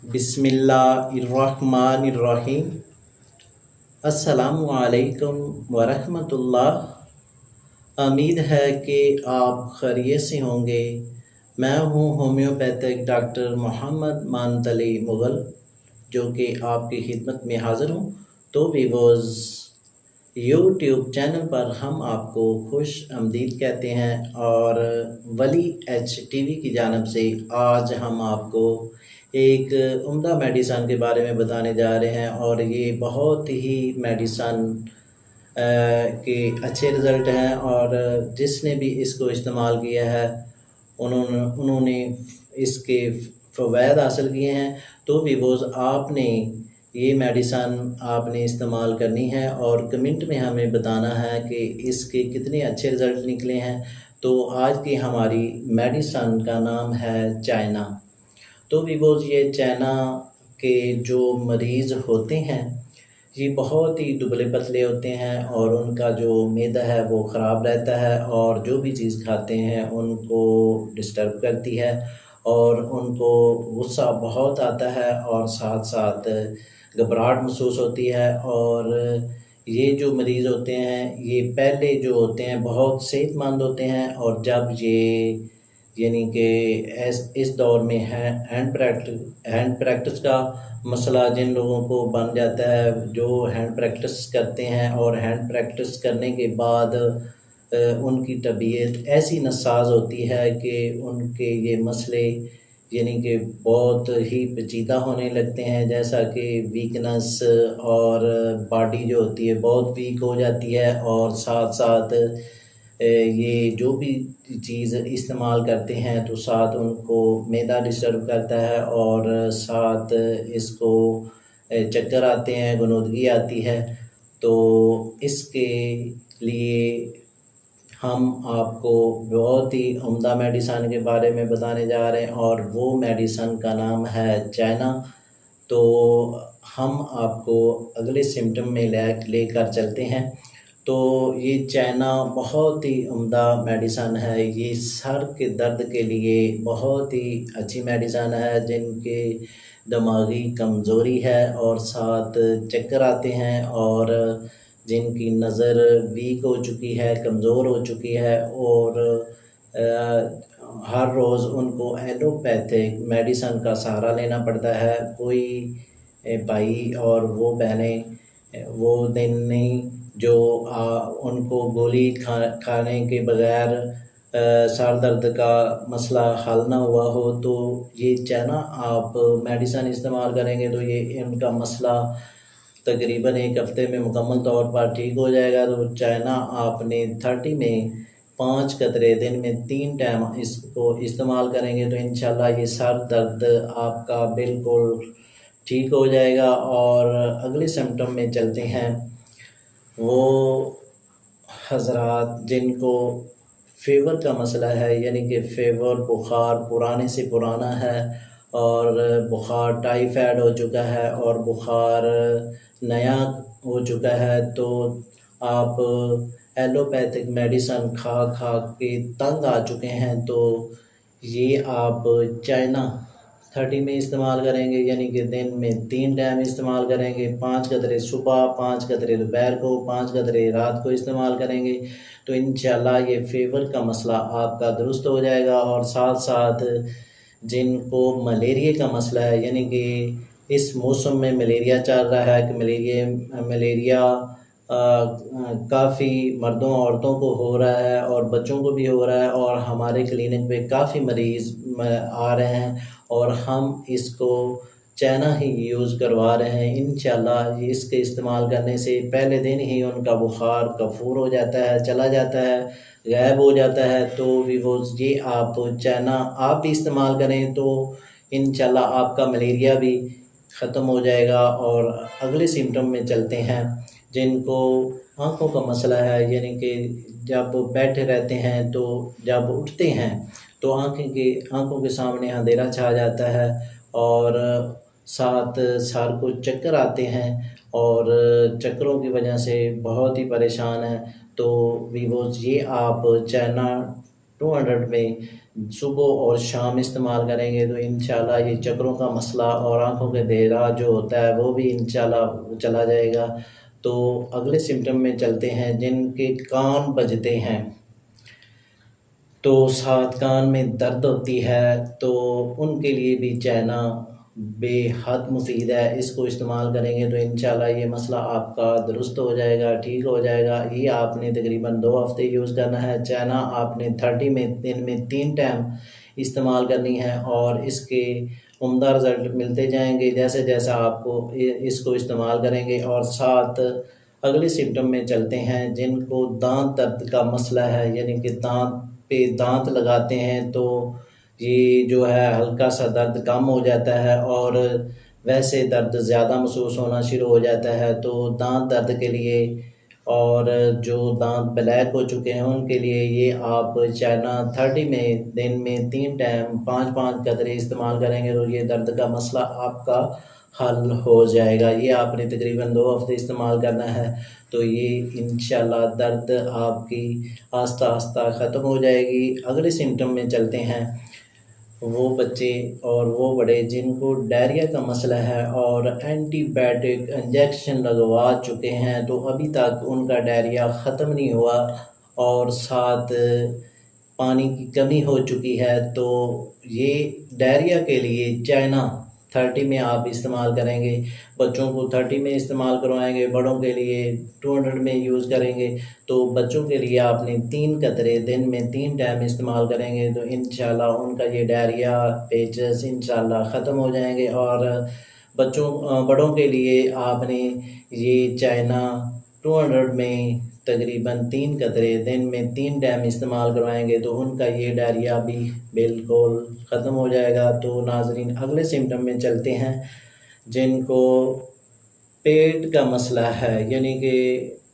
बिस्मिल्लाहिर्रहमानिर्रहीम। अस्सलामुअलैकुम वरहमतुल्लाह। उम्मीद है कि आप खैरियत से होंगे। मैं हूँ होम्योपैथिक डॉक्टर मोहम्मद मानतली मुग़ल, जो कि आपकी खिदमत में हाज़िर हूँ। तो वीवर्स, यूट्यूब चैनल पर हम आपको खुश आमदीद कहते हैं और वली एच टीवी की जानिब से आज हम आपको एक उम्दा मेडिसन के बारे में बताने जा रहे हैं और ये बहुत ही मेडिसन के अच्छे रिज़ल्ट हैं और जिसने भी इसको इस्तेमाल किया है उन्होंने इसके फ़वाइद हासिल किए हैं। तो वीवर्स, आपने ये मेडिसन आपने इस्तेमाल करनी है और कमेंट में हमें बताना है कि इसके कितने अच्छे रिज़ल्ट निकले हैं। तो आज की हमारी मेडिसन का नाम है चाइना। तो वीवर्स, ये चाइना के जो मरीज़ होते हैं ये बहुत ही दुबले पतले होते हैं और उनका जो मैदा है वो ख़राब रहता है और जो भी चीज़ खाते हैं उनको डिस्टर्ब करती है और उनको गुस्सा बहुत आता है और साथ साथ घबराहट महसूस होती है। और ये जो मरीज़ होते हैं ये पहले जो होते हैं बहुत सेहतमंद होते हैं और जब ये यानी कि इस दौर में हैंड प्रैक्टिस का मसला जिन लोगों को बन जाता है, जो हैंड प्रैक्टिस करते हैं और हैंड प्रैक्टिस करने के बाद उनकी तबीयत ऐसी नासाज होती है कि उनके ये मसले यानी कि बहुत ही पेचीदा होने लगते हैं, जैसा कि वीकनेस और बॉडी जो होती है बहुत वीक हो जाती है और साथ साथ ये जो भी चीज़ इस्तेमाल करते हैं तो साथ उनको मैदा डिस्टर्ब करता है और साथ इसको चक्कर आते हैं, गुनूदगी आती है। तो इसके लिए हम आपको बहुत ही उम्दा मेडिसन के बारे में बताने जा रहे हैं और वो मेडिसन का नाम है चाइना। तो हम आपको अगले सिम्टम में लेकर चलते हैं। तो ये चाइना बहुत ही उम्दा मेडिसन है। ये सर के दर्द के लिए बहुत ही अच्छी मेडिसन है। जिनके दिमागी कमज़ोरी है और साथ चक्कर आते हैं और जिनकी नज़र वीक हो चुकी है, कमज़ोर हो चुकी है और हर रोज़ उनको एलोपैथिक मेडिसन का सहारा लेना पड़ता है। कोई भाई और वो बहनें वो दिन नहीं जो उनको गोली खाने के बग़ैर सर दर्द का मसला हल ना हुआ हो। तो ये चाइना आप मेडिसन इस्तेमाल करेंगे तो ये उनका मसला तकरीबन एक हफ़्ते में मुकम्मल तौर पर ठीक हो जाएगा। तो चाइना आपने 30 में 5 कतरे दिन में 3 टाइम इसको इस्तेमाल करेंगे तो इंशाल्लाह ये सर दर्द आपका बिल्कुल ठीक हो जाएगा। और अगले सिम्टम में चलते हैं। वो हज़रात जिनको फ़ीवर का मसला है, यानी कि फ़ीवर बुखार पुराने से पुराना है और बुखार टाइफाइड हो चुका है और बुखार नया हो चुका है, तो आप एलोपैथिक मेडिसन खा खा के तंग आ चुके हैं, तो ये आप चाइना 30 में इस्तेमाल करेंगे, यानी कि दिन में 3 टाइम इस्तेमाल करेंगे। 5 कतरे सुबह, 5 कतरे दोपहर को, 5 कतरे रात को इस्तेमाल करेंगे तो इंशाल्लाह ये फ़ीवर का मसला आपका दुरुस्त हो जाएगा। और साथ साथ जिनको मलेरिया का मसला है, यानी कि इस मौसम में मलेरिया चल रहा है कि मलेरिया काफ़ी मर्दों औरतों को हो रहा है और बच्चों को भी हो रहा है और हमारे क्लिनिक पे काफ़ी मरीज़ आ रहे हैं और हम इसको चाइना ही यूज़ करवा रहे हैं। इंशाल्लाह इसके इस्तेमाल करने से पहले दिन ही उनका बुखार कफ़ूर हो जाता है, चला जाता है, गायब हो जाता है। तो वीवर्स, ये आप चाइना आप भी इस्तेमाल करें तो इंशाल्लाह आपका मलेरिया भी ख़त्म हो जाएगा। और अगले सिम्टम में चलते हैं। जिनको आँखों का मसला है, यानी कि जब बैठे रहते हैं तो जब उठते हैं तो आँखों के सामने अंधेरा छा जाता है और साथ सर को चक्कर आते हैं और चक्करों की वजह से बहुत ही परेशान हैं। तो वीवर्स, ये आप चाइना 200 में सुबह और शाम इस्तेमाल करेंगे तो इंशाल्लाह ये चक्करों का मसला और आँखों के देरा जो होता है वो भी इंशाल्लाह चला जाएगा। तो अगले सिम्पटम में चलते हैं, जिनके कान बजते हैं तो साथ कान में दर्द होती है, तो उनके लिए भी चैना बेहद मुफीद है। इसको इस्तेमाल करेंगे तो इंशाल्लाह ये मसला आपका दुरुस्त हो जाएगा, ठीक हो जाएगा। ये आपने तकरीबन 2 हफ़्ते यूज़ करना है। चैना आपने 30 में दिन में 3 टाइम इस्तेमाल करनी है और इसके उम्दा रिज़ल्ट मिलते जाएंगे जैसे जैसा आपको इसको इस्तेमाल करेंगे। और साथ अगले सिम्पटम में चलते हैं, जिनको दांत दर्द का मसला है, यानी कि दांत पे दांत लगाते हैं तो ये जो है हल्का सा दर्द कम हो जाता है और वैसे दर्द ज़्यादा महसूस होना शुरू हो जाता है। तो दांत दर्द के लिए और जो दांत ब्लैक हो चुके हैं उनके लिए ये आप चाइना 30 में दिन में 3 टाइम 5-5 कतरे इस्तेमाल करेंगे तो ये दर्द का मसला आपका हल हो जाएगा। ये आपने तकरीबन 2 हफ़्ते इस्तेमाल करना है तो ये इंशाल्लाह दर्द आपकी आस्ता आस्ता ख़त्म हो जाएगी। अगले सिम्पटम में चलते हैं, वो बच्चे और वो बड़े जिनको डायरिया का मसला है और एंटीबायोटिक इंजेक्शन लगवा चुके हैं तो अभी तक उनका डायरिया ख़त्म नहीं हुआ और साथ पानी की कमी हो चुकी है, तो ये डायरिया के लिए चाइना 30 में आप इस्तेमाल करेंगे। बच्चों को 30 में इस्तेमाल करवाएंगे, बड़ों के लिए 200 में यूज़ करेंगे। तो बच्चों के लिए आपने 3 कतरे दिन में 3 टाइम इस्तेमाल करेंगे तो इंशाल्लाह उनका ये डायरिया पेचेस इंशाल्लाह ख़त्म हो जाएंगे। और बड़ों के लिए आपने ये चाइना 200 में तकरीबन 3 कतरे दिन में 3 टाइम इस्तेमाल करवाएंगे तो उनका ये डायरिया भी बिल्कुल ख़त्म हो जाएगा। तो नाज़रीन अगले सिम्पटम में चलते हैं, जिनको पेट का मसला है, यानी कि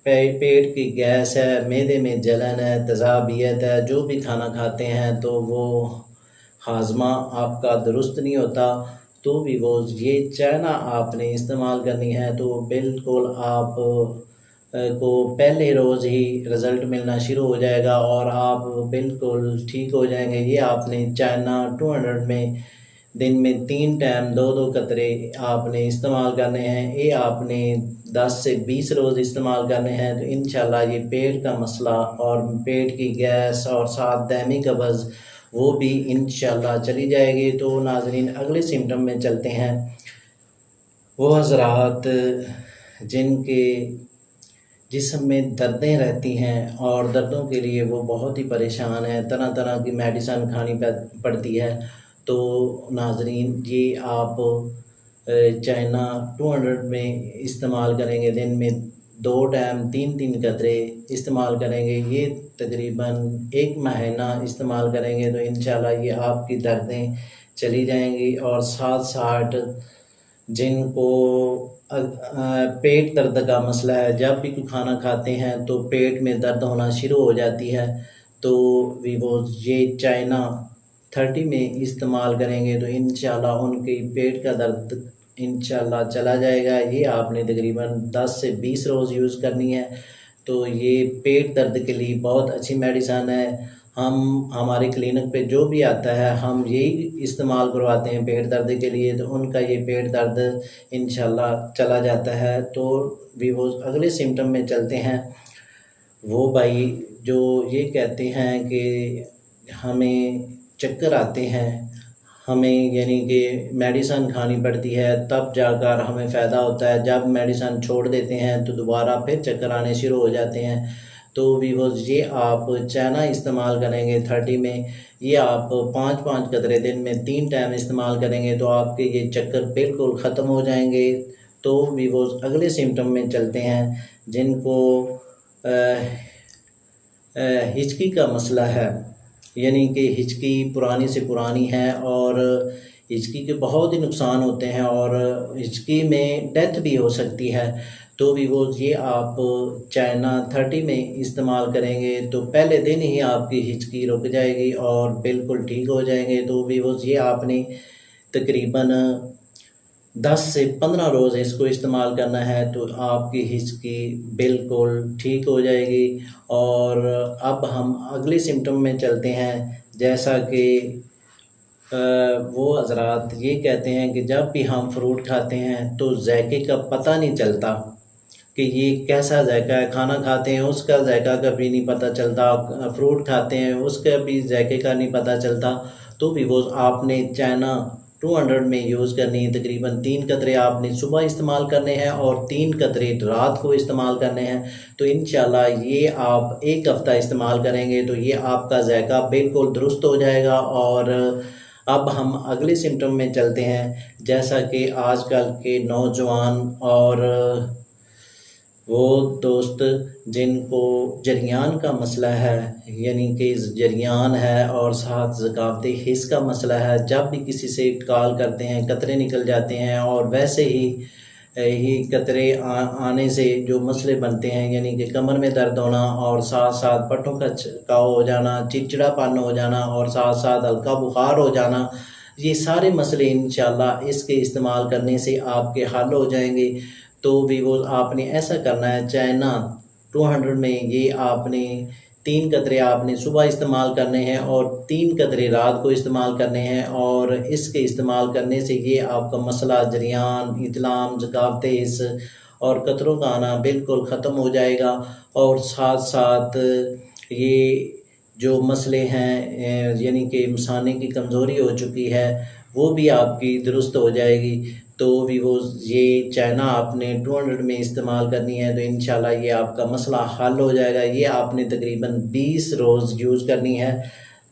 पेट की गैस है, मैदे में जलन है, तेज़ाबियत है, जो भी खाना खाते हैं तो वो हाजमा आपका दुरुस्त नहीं होता, तो भी वो ये चाइना आपने इस्तेमाल करनी है तो बिल्कुल आप को पहले रोज़ ही रिज़ल्ट मिलना शुरू हो जाएगा और आप बिल्कुल ठीक हो जाएंगे। ये आपने चाइना 200 में दिन में 3 टाइम 2-2 कतरे आपने इस्तेमाल करने हैं। ये आपने 10 से 20 रोज़ इस्तेमाल करने हैं तो इंशाल्लाह ये पेट का मसला और पेट की गैस और साथ दायमी कब्ज़ वो भी इंशाल्लाह चली जाएगी। तो नाज़रीन अगले सिम्पटम में चलते हैं, वो हज़रात जिनके जिस्म में दर्दें रहती हैं और दर्दों के लिए वो बहुत ही परेशान हैं, तरह तरह की मेडिसिन खानी पड़ती है। तो नाज़रीन ये आप चाइना 200 में इस्तेमाल करेंगे, दिन में 2 टाइम 3-3 कतरे इस्तेमाल करेंगे। ये तकरीबन 1 महीना इस्तेमाल करेंगे तो इंशाल्लाह ये आपकी दर्दें चली जाएंगी। और साथ साथ जिनको पेट दर्द का मसला है, जब भी कोई खाना खाते हैं तो पेट में दर्द होना शुरू हो जाती है तो भी वो ये चाइना 30 में इस्तेमाल करेंगे तो इंशाल्लाह उनके पेट का दर्द इंशाल्लाह चला जाएगा। ये आपने तकरीबन 10 से 20 रोज़ यूज़ करनी है। तो ये पेट दर्द के लिए बहुत अच्छी मेडिसिन है। हम हमारे क्लिनिक पे जो भी आता है हम यही इस्तेमाल करवाते हैं पेट दर्द के लिए, तो उनका ये पेट दर्द इंशाल्लाह चला जाता है। तो भी वो अगले सिम्पटम में चलते हैं, वो भाई जो ये कहते हैं कि हमें चक्कर आते हैं, हमें यानी कि मेडिसिन खानी पड़ती है तब जाकर हमें फ़ायदा होता है, जब मेडिसिन छोड़ देते हैं तो दोबारा फिर चक्कर आने शुरू हो जाते हैं। तो वीवोज़ ये आप चाइना इस्तेमाल करेंगे 30 में, ये आप 5-5 कतरे दिन में 3 टाइम इस्तेमाल करेंगे तो आपके ये चक्कर बिल्कुल ख़त्म हो जाएंगे। तो वीवोज़ अगले सिम्पटम में चलते हैं, जिनको हिचकी का मसला है, यानी कि हिचकी पुरानी से पुरानी है और हिचकी के बहुत ही नुकसान होते हैं और हिचकी में डेथ भी हो सकती है। तो भी वो ये आप चाइना 30 में इस्तेमाल करेंगे तो पहले दिन ही आपकी हिचकी रुक जाएगी और बिल्कुल ठीक हो जाएंगे। तो भी वो ये आपने तकरीबन 10 से 15 रोज़ इसको इस्तेमाल करना है तो आपकी हिचकी बिल्कुल ठीक हो जाएगी। और अब हम अगले सिम्पटम में चलते हैं, जैसा कि वो हज़रात ये कहते हैं कि जब भी हम फ्रूट खाते हैं तो जायके का पता नहीं चलता कि ये कैसा जायका है। खाना खाते हैं उसका जायका कभी नहीं पता चलता, फ्रूट खाते हैं उसका भी जायके का नहीं पता चलता। तो भी वो आपने चाइना 200 में यूज़ करनी है। तकरीबन 3 कतरे आपने सुबह इस्तेमाल करने हैं और 3 कतरे रात को इस्तेमाल करने हैं। तो इंशाल्लाह ये आप 1 हफ़्ता इस्तेमाल करेंगे तो ये आपका जायका बिल्कुल दुरुस्त हो जाएगा। और अब हम अगले सिम्टम में चलते हैं। जैसा कि आजकल के नौजवान और वो दोस्त जिनको जरियान का मसला है, यानी कि जरियान है और साथ ज़कावती हिस्स का मसला है, जब भी किसी से कॉल करते हैं कतरे निकल जाते हैं और वैसे ही कतरे आने से जो मसले बनते हैं, यानी कि कमर में दर्द होना और साथ साथ पट्टों का छिड़काव हो जाना, चिड़चिड़ापन हो जाना और साथ साथ हल्का बुखार हो जाना, ये सारे मसले इंशाल्लाह इसके इस्तेमाल करने से आपके हल हो जाएंगे। तो भी वो आपने ऐसा करना है, चाइना 200 में ये आपने 3 कतरे आपने सुबह इस्तेमाल करने हैं और 3 कतरे रात को इस्तेमाल करने हैं। और इसके इस्तेमाल करने से ये आपका मसला जरियान, इतलाम, ज़कावतेस और कतरों का आना बिल्कुल ख़त्म हो जाएगा। और साथ साथ ये जो मसले हैं, यानी कि मसाने की कमज़ोरी हो चुकी है, वो भी आपकी दुरुस्त हो जाएगी। तो भी वो ये चाइना आपने 200 में इस्तेमाल करनी है तो इंशाल्लाह ये आपका मसला हल हो जाएगा। ये आपने तकरीबन 20 रोज़ यूज़ करनी है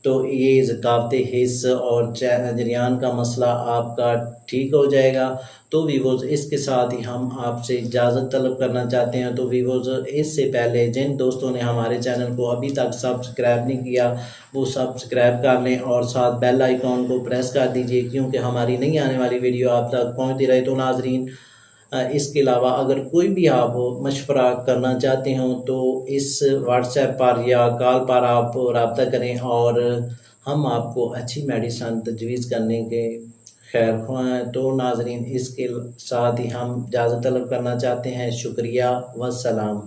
तो ये ज़कावती हिस्स और जरियान का मसला आपका ठीक हो जाएगा। तो वीवोज़ इसके साथ ही हम आपसे इजाज़त तलब करना चाहते हैं। तो वीवोज़ इससे पहले जिन दोस्तों ने हमारे चैनल को अभी तक सब्सक्राइब नहीं किया वो सब्सक्राइब कर लें और साथ बेल आइकॉन को प्रेस कर दीजिए, क्योंकि हमारी नई आने वाली वीडियो आप तक पहुँचती रहे। तो नाज़रीन, इसके अलावा अगर कोई भी आप मशवरा करना चाहते हो तो इस व्हाट्सएप पर या कॉल पर आप रब्ता करें और हम आपको अच्छी मेडिसन तजवीज़ करने के खैर ख्वाह हैं। तो नाज़रीन, इसके साथ ही हम इजाज़त तलब करना चाहते हैं। शुक्रिया वस्सलाम।